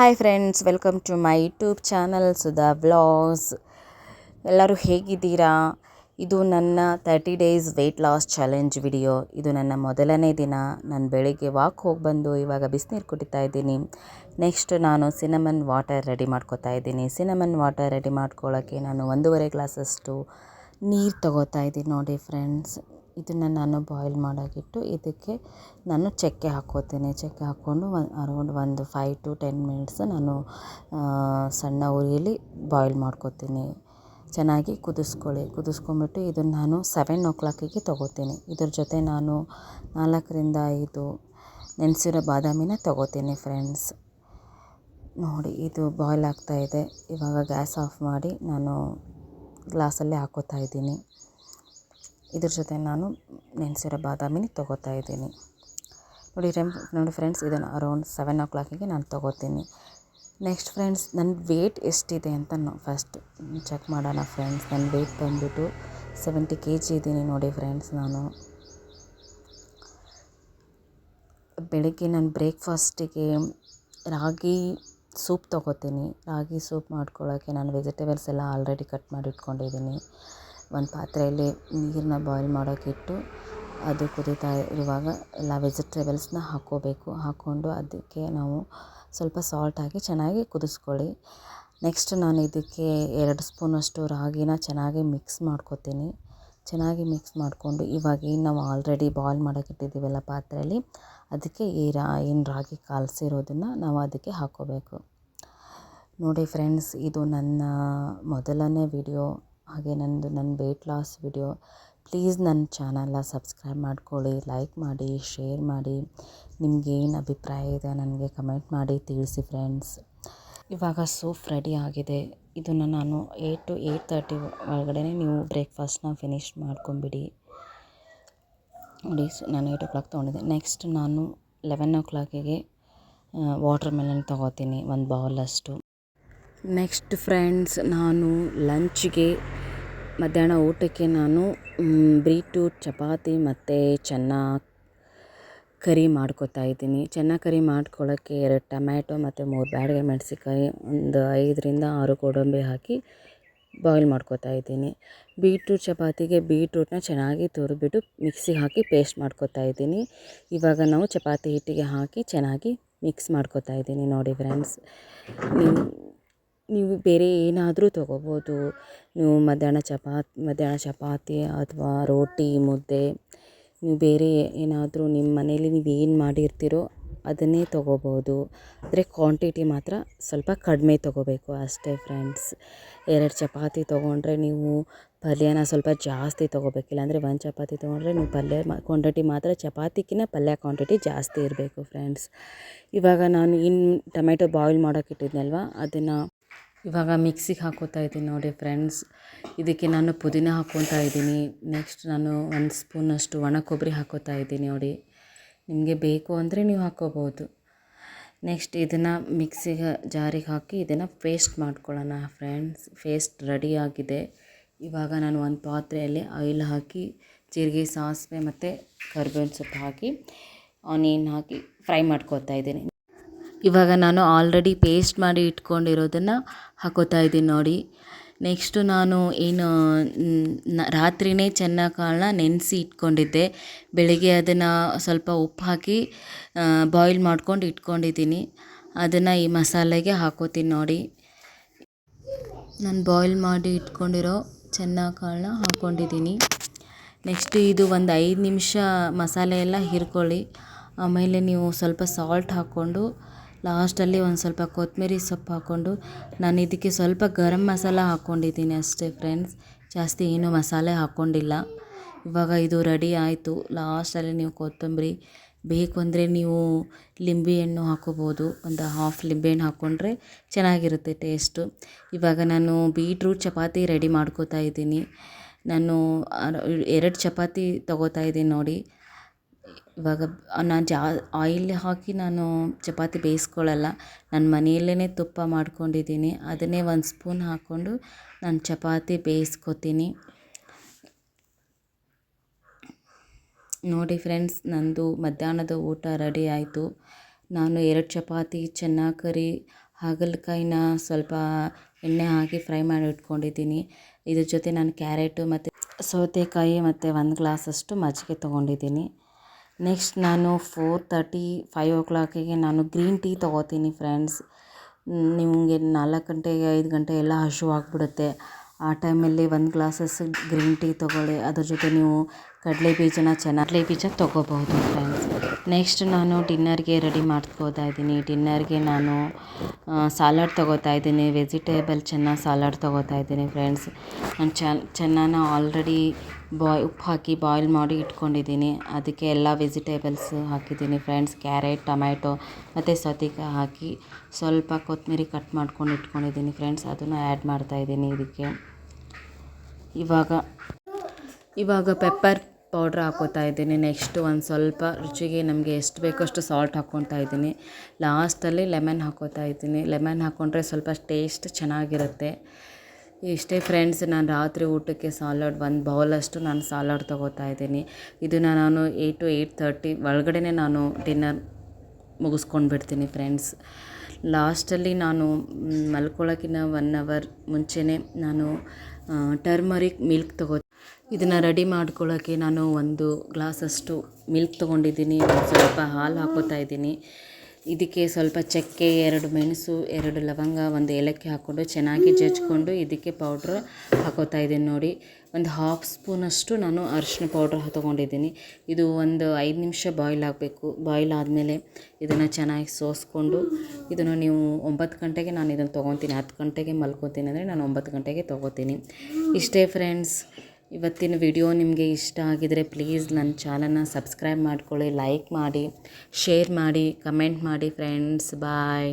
Hi friends, welcome to my YouTube channel Sudha vlogs. ಎಲ್ಲರೂ ಹೇಗಿದ್ದೀರಾ? ಇದು ನನ್ನ 30 days weight loss challenge video. ಇದು ನನ್ನ ಮೊದಲನೇ ದಿನ. ನಾನು ಬೆಳಿಗ್ಗೆ ವಾಕ್ ಹೋಗಿ ಬಂದು ಇವಾಗ ಬಿಸಿನೀರು ಕುಡಿತಾ ಇದ್ದೀನಿ. ನೆಕ್ಸ್ಟ್ ನಾನು ಸಿನಮನ್ ವಾಟರ್ ರೆಡಿ ಮಾಡ್ಕೋತಾ ಇದ್ದೀನಿ. ಸಿನಮನ್ ವಾಟರ್ ರೆಡಿ ಮಾಡ್ಕೊಳ್ಳೋಕ್ಕೆ ನಾನು 1.5 ಗ್ಲಾಸಷ್ಟು ನೀರು ತಗೋತಾ ಇದ್ದೀನಿ. ನೋಡಿ ಫ್ರೆಂಡ್ಸ್, ಇದನ್ನು ನಾನು ಬಾಯ್ಲ್ ಮಾಡೋಕ್ಕಿಟ್ಟು ಇದಕ್ಕೆ ನಾನು ಚಕ್ಕೆ ಹಾಕ್ಕೋತೀನಿ. ಚಕ್ಕೆ ಹಾಕ್ಕೊಂಡು ಅರೌಂಡ್ ಒಂದು 5 to 10 ಮಿನಿಟ್ಸ್ ನಾನು ಸಣ್ಣ ಉರಿಯಲ್ಲಿ ಬಾಯ್ಲ್ ಮಾಡ್ಕೋತೀನಿ. ಚೆನ್ನಾಗಿ ಕುದಿಸ್ಕೊಂಬಿಟ್ಟು ಇದನ್ನು ನಾನು 7 o'clock ತೊಗೋತೀನಿ. ಇದ್ರ ಜೊತೆ ನಾನು 4ರಿಂದ 5 ನೆನೆಸಿರೋ ಬಾದಾಮಿನ ತೊಗೋತೀನಿ ಫ್ರೆಂಡ್ಸ್. ನೋಡಿ, ಇದು ಬಾಯ್ಲ್ ಆಗ್ತಾಯಿದೆ. ಇವಾಗ ಗ್ಯಾಸ್ ಆಫ್ ಮಾಡಿ ನಾನು ಗ್ಲಾಸಲ್ಲೇ ಹಾಕ್ಕೋತಾ ಇದ್ದೀನಿ. ಇದ್ರ ಜೊತೆ ನಾನು ನೆನೆಸಿರೋ ಬಾದಾಮಿನ ತೊಗೋತಾ ಇದ್ದೀನಿ. ನೋಡಿ ಫ್ರೆಂಡ್ಸ್, ಇದನ್ನು ಅರೌಂಡ್ 7 o'clock ನಾನು ತೊಗೋತೀನಿ. ನೆಕ್ಸ್ಟ್ ಫ್ರೆಂಡ್ಸ್, ನನ್ನ ವೆಯ್ಟ್ ಎಷ್ಟಿದೆ ಅಂತ ಫಸ್ಟ್ ಚೆಕ್ ಮಾಡೋಣ ಫ್ರೆಂಡ್ಸ್. ನನ್ನ ವೆಯ್ಟ್ ಬಂದುಬಿಟ್ಟು 70 kg ಇದ್ದೀನಿ. ನೋಡಿ ಫ್ರೆಂಡ್ಸ್, ನಾನು ಬೆಳಗ್ಗೆ ನಾನು ಬ್ರೇಕ್ಫಾಸ್ಟಿಗೆ ರಾಗಿ ಸೂಪ್ ತೊಗೋತೀನಿ. ರಾಗಿ ಸೂಪ್ ಮಾಡ್ಕೊಳ್ಳೋಕ್ಕೆ ನಾನು ವೆಜಿಟೇಬಲ್ಸ್ ಎಲ್ಲ ಆಲ್ರೆಡಿ ಕಟ್ ಮಾಡಿ ಇಟ್ಕೊಂಡಿದ್ದೀನಿ. ಒಂದು ಪಾತ್ರೆಯಲ್ಲಿ ನೀರನ್ನ ಬಾಯ್ಲ್ ಮಾಡೋಕ್ಕಿಟ್ಟು ಅದು ಕುದೀತಾ ಇರುವಾಗ ಎಲ್ಲ ವೆಜಿಟೇಬಲ್ಸ್ನ ಹಾಕ್ಕೊಂಡು ಅದಕ್ಕೆ ನಾವು ಸ್ವಲ್ಪ ಸಾಲ್ಟ್ ಹಾಕಿ ಚೆನ್ನಾಗಿ ಕುದಿಸ್ಕೊಳ್ಳಿ. ನೆಕ್ಸ್ಟ್ ನಾನು ಇದಕ್ಕೆ 2 ಸ್ಪೂನಷ್ಟು ರಾಗಿನ ಚೆನ್ನಾಗಿ ಮಿಕ್ಸ್ ಮಾಡ್ಕೋತೀನಿ. ಚೆನ್ನಾಗಿ ಮಿಕ್ಸ್ ಮಾಡಿಕೊಂಡು ಇವಾಗ ಏನು ನಾವು ಆಲ್ರೆಡಿ ಬಾಯ್ಲ್ ಮಾಡೋಕ್ಕಿಟ್ಟಿದ್ದೀವಲ್ಲ ಪಾತ್ರೆಯಲ್ಲಿ, ಅದಕ್ಕೆ ಏನು ರಾಗಿ ಕಾಲಿಸಿರೋದನ್ನು ನಾವು ಅದಕ್ಕೆ ಹಾಕ್ಕೋಬೇಕು. ನೋಡಿ ಫ್ರೆಂಡ್ಸ್, ಇದು ನನ್ನ ಮೊದಲನೇ ವಿಡಿಯೋ, ಹಾಗೆ ನನ್ನ ವೆಯ್ಟ್ ಲಾಸ್ ವಿಡಿಯೋ. ಪ್ಲೀಸ್ ನನ್ನ ಚಾನಲ್ನ ಸಬ್ಸ್ಕ್ರೈಬ್ ಮಾಡ್ಕೊಳ್ಳಿ, ಲೈಕ್ ಮಾಡಿ, ಶೇರ್ ಮಾಡಿ. ನಿಮಗೇನು ಅಭಿಪ್ರಾಯ ಇದೆ ನನಗೆ ಕಮೆಂಟ್ ಮಾಡಿ ತಿಳಿಸಿ ಫ್ರೆಂಡ್ಸ್. ಇವಾಗ ಸೂಪ್ ರೆಡಿ ಆಗಿದೆ. ಇದನ್ನು ನಾನು 8 to 8:30 ಒಳಗಡೆ ನೀವು ಬ್ರೇಕ್ಫಾಸ್ಟ್ನ ಫಿನಿಶ್ ಮಾಡ್ಕೊಂಬಿಡಿ. ನೋಡಿ, ನಾನು 8 o'clock ತೊಗೊಂಡಿದ್ದೆ. ನೆಕ್ಸ್ಟ್ ನಾನು 11 o'clock ವಾಟರ್ ಮೆಲನ್ ತೊಗೋತೀನಿ, 1 ಬೌಲಷ್ಟು. ನೆಕ್ಸ್ಟ್ ಫ್ರೆಂಡ್ಸ್, ನಾನು ಲಂಚ್ಗೆ ಮಧ್ಯಾಹ್ನ ಊಟಕ್ಕೆ ನಾನು ಬೀಟ್ರೂಟ್ ಚಪಾತಿ ಮತ್ತು ಚೆನ್ನ ಕರಿ ಮಾಡ್ಕೋತಾ ಇದ್ದೀನಿ. ಚೆನ್ನ ಕರಿ ಮಾಡ್ಕೊಳ್ಳೋಕ್ಕೆ 2 ಟೊಮ್ಯಾಟೊ ಮತ್ತು 3 ಬ್ಯಾಡಗೆ ಮೆಣಸಿನ್ಕಾಯಿ, ಒಂದು 5ರಿಂದ 6 ಗೋಡಂಬಿ ಹಾಕಿ ಬಾಯ್ಲ್ ಮಾಡ್ಕೋತಾ ಇದ್ದೀನಿ. ಬೀಟ್ರೂಟ್ ಚಪಾತಿಗೆ ಬೀಟ್ರೂಟ್ನ ಚೆನ್ನಾಗಿ ತುರಿದ್ಬಿಟ್ಟು ಮಿಕ್ಸಿಗೆ ಹಾಕಿ ಪೇಸ್ಟ್ ಮಾಡ್ಕೋತಾ ಇದ್ದೀನಿ. ಇವಾಗ ನಾವು ಚಪಾತಿ ಹಿಟ್ಟಿಗೆ ಹಾಕಿ ಚೆನ್ನಾಗಿ ಮಿಕ್ಸ್ ಮಾಡ್ಕೋತಾ ಇದ್ದೀನಿ. ನೋಡಿ ಫ್ರೆಂಡ್ಸ್, ನೀವು ಬೇರೆ ಏನಾದರೂ ತೊಗೋಬೋದು. ನೀವು ಮಧ್ಯಾಹ್ನ ಚಪಾತಿ ಅಥವಾ ರೋಟಿ ಮುದ್ದೆ, ನೀವು ಬೇರೆ ಏನಾದರೂ ನಿಮ್ಮ ಮನೇಲಿ ನೀವು ಏನು ಮಾಡಿರ್ತೀರೋ ಅದನ್ನೇ ತೊಗೋಬೋದು. ಆದರೆ ಕ್ವಾಂಟಿಟಿ ಮಾತ್ರ ಸ್ವಲ್ಪ ಕಡಿಮೆ ತೊಗೋಬೇಕು ಅಷ್ಟೇ ಫ್ರೆಂಡ್ಸ್. 2 ಚಪಾತಿ ತೊಗೊಂಡ್ರೆ ನೀವು ಪಲ್ಯನ ಸ್ವಲ್ಪ ಜಾಸ್ತಿ ತೊಗೋಬೇಕು. ಇಲ್ಲಾಂದರೆ 1 ಚಪಾತಿ ತೊಗೊಂಡ್ರೆ ನೀವು ಪಲ್ಯ ಕ್ವಾಂಟಿಟಿ ಮಾತ್ರ ಚಪಾತಿಗಿಂತ ಪಲ್ಯ ಕ್ವಾಂಟಿಟಿ ಜಾಸ್ತಿ ಇರಬೇಕು ಫ್ರೆಂಡ್ಸ್. ಇವಾಗ ನಾನು ಟೊಮೆಟೊ ಬಾಯ್ಲ್ ಮಾಡೋಕ್ಕಿಟ್ಟಿದ್ನಲ್ವ, ಅದನ್ನು ಇವಾಗ ಮಿಕ್ಸಿಗೆ ಹಾಕ್ಕೋತಾ ಇದ್ದೀನಿ. ನೋಡಿ ಫ್ರೆಂಡ್ಸ್, ಇದಕ್ಕೆ ನಾನು ಪುದೀನ ಹಾಕ್ಕೊತಾ ಇದ್ದೀನಿ. ನೆಕ್ಸ್ಟ್ ನಾನು 1 ಸ್ಪೂನಷ್ಟು ಒಣ ಕೊಬ್ಬರಿ ಹಾಕ್ಕೋತಾ ಇದ್ದೀನಿ. ನೋಡಿ, ನಿಮಗೆ ಬೇಕು ಅಂದರೆ ನೀವು ಹಾಕ್ಕೋಬೋದು. ನೆಕ್ಸ್ಟ್ ಇದನ್ನು ಮಿಕ್ಸಿಗೆ ಜಾರಿಗೆ ಹಾಕಿ ಇದನ್ನು ಪೇಸ್ಟ್ ಮಾಡ್ಕೊಳ್ಳೋಣ ಫ್ರೆಂಡ್ಸ್. ಪೇಸ್ಟ್ ರೆಡಿ ಆಗಿದೆ. ಇವಾಗ ನಾನು ಒಂದು ಪಾತ್ರೆಯಲ್ಲಿ ಆಯಿಲ್ ಹಾಕಿ ಜೀರಿಗೆ, ಸಾಸಿವೆ ಮತ್ತು ಕರಿಬೇವಿನ ಸೊಪ್ಪು ಹಾಕಿ ಆನಿಯನ್ ಹಾಕಿ ಫ್ರೈ ಮಾಡ್ಕೋತಾ ಇದ್ದೀನಿ. ಇವಾಗ ನಾನು ಆಲ್ರೆಡಿ ಪೇಸ್ಟ್ ಮಾಡಿ ಇಟ್ಕೊಂಡಿರೋದನ್ನು ಹಾಕ್ಕೋತಾ ಇದ್ದೀನಿ. ನೋಡಿ, ನೆಕ್ಸ್ಟು ನಾನು ರಾತ್ರಿಯೇ ಚೆನ್ನ ಕಾಳನ್ನ ನೆನೆಸಿ ಇಟ್ಕೊಂಡಿದ್ದೆ. ಬೆಳಿಗ್ಗೆ ಅದನ್ನು ಸ್ವಲ್ಪ ಉಪ್ಪು ಹಾಕಿ ಬಾಯ್ಲ್ ಮಾಡ್ಕೊಂಡು ಇಟ್ಕೊಂಡಿದ್ದೀನಿ. ಅದನ್ನು ಈ ಮಸಾಲೆಗೆ ಹಾಕ್ಕೋತೀನಿ. ನೋಡಿ, ನಾನು ಬಾಯ್ಲ್ ಮಾಡಿ ಇಟ್ಕೊಂಡಿರೋ ಚೆನ್ನ ಕಾಳನ್ನ ಹಾಕ್ಕೊಂಡಿದ್ದೀನಿ. ನೆಕ್ಸ್ಟ್ ಇದು ಒಂದು 5 ನಿಮಿಷ ಮಸಾಲೆ ಎಲ್ಲ ಹೀರ್ಕೊಳ್ಳಿ. ಆಮೇಲೆ ನೀವು ಸ್ವಲ್ಪ ಸಾಲ್ಟ್ ಹಾಕ್ಕೊಂಡು ಲಾಸ್ಟಲ್ಲಿ ಒಂದು ಸ್ವಲ್ಪ ಕೊತ್ತಂಬರಿ ಸೊಪ್ಪು ಹಾಕ್ಕೊಂಡು, ನಾನು ಇದಕ್ಕೆ ಸ್ವಲ್ಪ ಗರಂ ಮಸಾಲ ಹಾಕ್ಕೊಂಡಿದ್ದೀನಿ ಅಷ್ಟೇ ಫ್ರೆಂಡ್ಸ್. ಜಾಸ್ತಿ ಏನೂ ಮಸಾಲೆ ಹಾಕ್ಕೊಂಡಿಲ್ಲ. ಇವಾಗ ಇದು ರೆಡಿ ಆಯಿತು. ಲಾಸ್ಟಲ್ಲಿ ನೀವು ಕೊತ್ತಂಬರಿ ಬೇಕು ಅಂದರೆ ನೀವು ಲಿಂಬೆಹಣ್ಣು ಹಾಕ್ಕೋಬೋದು. ಒಂದು ಹಾಫ್ ಲಿಂಬೆಹಣ್ಣು ಹಾಕ್ಕೊಂಡ್ರೆ ಚೆನ್ನಾಗಿರುತ್ತೆ ಟೇಸ್ಟು. ಇವಾಗ ನಾನು ಬೀಟ್ರೂಟ್ ಚಪಾತಿ ರೆಡಿ ಮಾಡ್ಕೋತಾ ಇದ್ದೀನಿ. ನಾನು 2 ಚಪಾತಿ ತೊಗೋತಾ ಇದ್ದೀನಿ. ನೋಡಿ, ಇವಾಗ ನಾನು ಆಯಿಲ್ ಹಾಕಿ ನಾನು ಚಪಾತಿ ಬೇಯಿಸ್ಕೊಳ್ಳಲ್ಲ. ನಾನು ಮನೆಯಲ್ಲೇ ತುಪ್ಪ ಮಾಡ್ಕೊಂಡಿದ್ದೀನಿ. ಅದನ್ನೇ 1 ಸ್ಪೂನ್ ಹಾಕ್ಕೊಂಡು ನಾನು ಚಪಾತಿ ಬೇಯಿಸ್ಕೊತೀನಿ. ನೋಡಿ ಫ್ರೆಂಡ್ಸ್, ನಂದು ಮಧ್ಯಾಹ್ನದ ಊಟ ರೆಡಿ ಆಯಿತು. ನಾನು 2 ಚಪಾತಿ ಚೆನ್ನ ಕರಿ ಹಾಗಲಕಾಯಿನ ಸ್ವಲ್ಪ ಎಣ್ಣೆ ಹಾಕಿ ಫ್ರೈ ಮಾಡಿ ಇಟ್ಕೊಂಡಿದ್ದೀನಿ. ಇದ್ರ ಜೊತೆ ನಾನು ಕ್ಯಾರೆಟು ಮತ್ತು ಸೌತೆಕಾಯಿ ಮತ್ತು 1 ಗ್ಲಾಸಷ್ಟು ಮಜ್ಜಿಗೆ ತೊಗೊಂಡಿದ್ದೀನಿ. ನೆಕ್ಸ್ಟ್ ನಾನು 4:30 5 ಓ ಕ್ಲಾಕಿಗೆ ನಾನು ಗ್ರೀನ್ ಟೀ ತೊಗೋತೀನಿ ಫ್ರೆಂಡ್ಸ್. ನಿಮಗೆ 4 ಗಂಟೆಗೆ 5 ಗಂಟೆ ಎಲ್ಲ ಹಸಿವಾಗ್ಬಿಡುತ್ತೆ. ಆ ಟೈಮಲ್ಲಿ 1 ಗ್ಲಾಸಸ್ ಗ್ರೀನ್ ಟೀ ತೊಗೊಳ್ಳಿ. ಅದ್ರ ಜೊತೆ ನೀವು ಕಡಲೆ ಬೀಜ ತೊಗೋಬಹುದು ಫ್ರೆಂಡ್ಸ್. ನೆಕ್ಸ್ಟ್ ನಾನು ಡಿನ್ನರ್ಗೆ ರೆಡಿ ಮಾಡ್ಕೋತಾ ಇದ್ದೀನಿ. ಡಿನ್ನರ್ಗೆ ನಾನು ಸಾಲಡ್ ತೊಗೋತಾ ಇದ್ದೀನಿ. ವೆಜಿಟೇಬಲ್ ಚೆನ್ನ ಸಾಲಡ್ ತೊಗೋತಾ ಇದ್ದೀನಿ ಫ್ರೆಂಡ್ಸ್. ನಾನು ಚೆನ್ನಾನ ಆಲ್ರೆಡಿ ಉಪ್ಪು ಹಾಕಿ ಬಾಯ್ಲ್ ಮಾಡಿ ಇಟ್ಕೊಂಡಿದ್ದೀನಿ. ಅದಕ್ಕೆ ಎಲ್ಲ ವೆಜಿಟೇಬಲ್ಸ್ ಹಾಕಿದ್ದೀನಿ ಫ್ರೆಂಡ್ಸ್. ಕ್ಯಾರೆಟ್, ಟೊಮ್ಯಾಟೊ ಮತ್ತು ಸೌತೆಕಾಯಿ ಹಾಕಿ ಸ್ವಲ್ಪ ಕೊತ್ತಂಬರಿ ಕಟ್ ಮಾಡ್ಕೊಂಡು ಇಟ್ಕೊಂಡಿದ್ದೀನಿ ಫ್ರೆಂಡ್ಸ್. ಅದನ್ನು ಆ್ಯಡ್ ಮಾಡ್ತಾಯಿದ್ದೀನಿ ಇದಕ್ಕೆ. ಇವಾಗ ಪೆಪ್ಪರ್ ಪೌಡ್ರ್ ಹಾಕ್ಕೋತಾ ಇದ್ದೀನಿ. ನೆಕ್ಸ್ಟು ಒಂದು ಸ್ವಲ್ಪ ರುಚಿಗೆ ನಮಗೆ ಎಷ್ಟು ಬೇಕೋ ಅಷ್ಟು ಸಾಲ್ಟ್ ಹಾಕ್ಕೊತಾ ಇದ್ದೀನಿ. ಲಾಸ್ಟಲ್ಲಿ ಲೆಮನ್ ಹಾಕ್ಕೋತಾ ಇದ್ದೀನಿ. ಲೆಮನ್ ಹಾಕ್ಕೊಂಡ್ರೆ ಸ್ವಲ್ಪ ಟೇಸ್ಟ್ ಚೆನ್ನಾಗಿರುತ್ತೆ. ಇಷ್ಟೇ ಫ್ರೆಂಡ್ಸ್, ನಾನು ರಾತ್ರಿ ಊಟಕ್ಕೆ ಸಾಲಡ್ 1 ಬೌಲಷ್ಟು ನಾನು ಸಾಲಡ್ ತೊಗೋತಾ ಇದ್ದೀನಿ. ಇದನ್ನು ನಾನು 8 to 8:30 ಒಳಗಡೆ ನಾನು ಡಿನ್ನರ್ ಮುಗಿಸ್ಕೊಂಡು ಬಿಡ್ತೀನಿ ಫ್ರೆಂಡ್ಸ್. ಲಾಸ್ಟಲ್ಲಿ ನಾನು ಮಲ್ಕೊಳ್ಳೋಕ್ಕಿಂತ 1 ಅವರ್ ಮುಂಚೆನೇ ನಾನು ಟರ್ಮರಿಕ್ ಮಿಲ್ಕ್ ಇದನ್ನು ರೆಡಿ ಮಾಡ್ಕೊಳ್ಳೋಕ್ಕೆ ನಾನು 1 ಗ್ಲಾಸಷ್ಟು ಮಿಲ್ಕ್ ತೊಗೊಂಡಿದ್ದೀನಿ. ಸ್ವಲ್ಪ ಹಾಲು ಹಾಕ್ಕೋತಾ ಇದ್ದೀನಿ. ಇದಕ್ಕೆ ಸ್ವಲ್ಪ ಚಕ್ಕೆ, 2 ಮೆಣಸು, 2 ಲವಂಗ, 1 ಏಲಕ್ಕಿ ಹಾಕ್ಕೊಂಡು ಚೆನ್ನಾಗಿ ಜಜ್ಜಿಕೊಂಡು ಇದಕ್ಕೆ ಪೌಡ್ರ್ ಹಾಕ್ಕೋತಾ ಇದ್ದೀನಿ ನೋಡಿ. ಒಂದು 1/2 ಸ್ಪೂನಷ್ಟು ನಾನು ಅರಿಶಿನ ಪೌಡ್ರ್ ತೊಗೊಂಡಿದ್ದೀನಿ. ಇದು ಒಂದು 5 ನಿಮಿಷ ಬಾಯ್ಲ್ ಆಗಬೇಕು. ಬಾಯ್ಲ್ ಆದಮೇಲೆ ಇದನ್ನು ಚೆನ್ನಾಗಿ ಸೋಸ್ಕೊಂಡು ಇದನ್ನು ನೀವು 9 ಗಂಟೆಗೆ ನಾನು ಇದನ್ನು ತೊಗೊತೀನಿ. 10 ಗಂಟೆಗೆ ಮಲ್ಕೋತೀನಿ ಅಂದರೆ ನಾನು 9 ಗಂಟೆಗೆ ತೊಗೋತೀನಿ. ಇಷ್ಟೇ ಫ್ರೆಂಡ್ಸ್, ಇವತ್ತಿನ ವಿಡಿಯೋ ನಿಮಗೆ ಇಷ್ಟ ಆಗಿದರೆ ಪ್ಲೀಸ್ ನನ್ನ ಚಾನಲ್ನ ಸಬ್ಸ್ಕ್ರೈಬ್ ಮಾಡ್ಕೊಳ್ಳಿ, ಲೈಕ್ ಮಾಡಿ, ಶೇರ್ ಮಾಡಿ, ಕಮೆಂಟ್ ಮಾಡಿ ಫ್ರೆಂಡ್ಸ್. ಬಾಯ್.